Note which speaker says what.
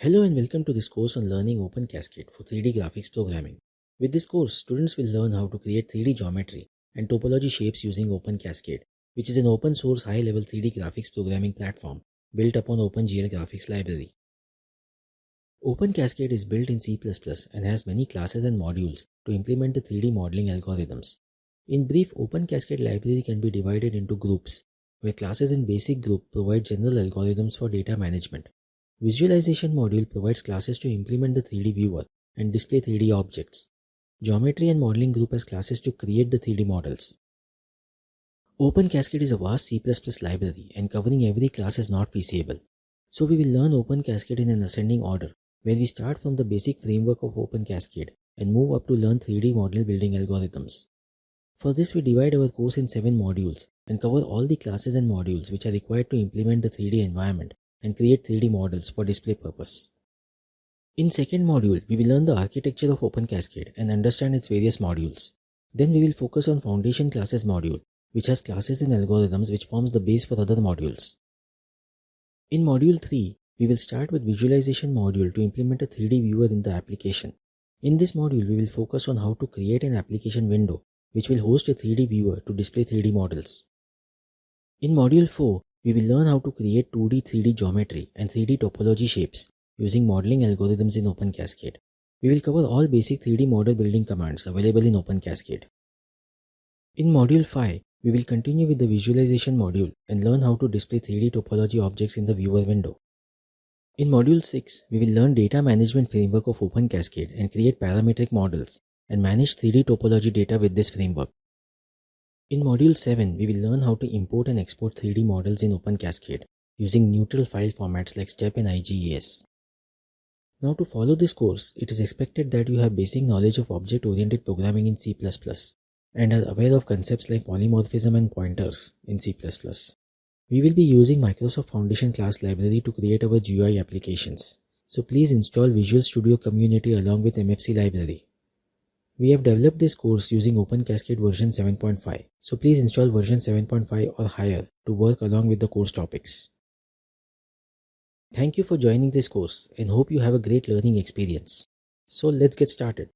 Speaker 1: Hello and welcome to this course on learning Open Cascade for 3D graphics programming. With this course, students will learn how to create 3D geometry and topology shapes using Open Cascade, which is an open source high-level 3D graphics programming platform built upon OpenGL graphics library. Open Cascade is built in C++ and has many classes and modules to implement the 3D modeling algorithms. In brief, Open Cascade library can be divided into groups, where classes in basic group provide general algorithms for data management. Visualization module provides classes to implement the 3D viewer and display 3D objects. Geometry and modeling group has classes to create the 3D models. Open Cascade is a vast C++ library and covering every class is not feasible. So we will learn Open Cascade in an ascending order, where we start from the basic framework of Open Cascade and move up to learn 3D model building algorithms. For this, we divide our course in 7 modules and cover all the classes and modules which are required to implement the 3D environment and create 3D models for display purpose. In second module, we will learn the architecture of Open Cascade and understand its various modules. Then we will focus on Foundation Classes module, which has classes and algorithms which forms the base for other modules. In module 3, we will start with Visualization module to implement a 3D viewer in the application. In this module, we will focus on how to create an application window which will host a 3D viewer to display 3D models. In module 4, we will learn how to create 2D, 3D geometry and 3D topology shapes using modeling algorithms in Open Cascade. We will cover all basic 3D model building commands available in Open Cascade. In module 5, we will continue with the visualization module and learn how to display 3D topology objects in the viewer window. In module 6, we will learn data management framework of Open Cascade and create parametric models and manage 3D topology data with this framework. In module 7, we will learn how to import and export 3D models in Open Cascade using neutral file formats like STEP and IGES. Now to follow this course, it is expected that you have basic knowledge of object-oriented programming in C++ and are aware of concepts like polymorphism and pointers in C++. We will be using Microsoft Foundation class library to create our GUI applications. So please install Visual Studio Community along with MFC library. We have developed this course using Open Cascade version 7.5, so please install version 7.5 or higher to work along with the course topics. Thank you for joining this course and hope you have a great learning experience. So let's get started.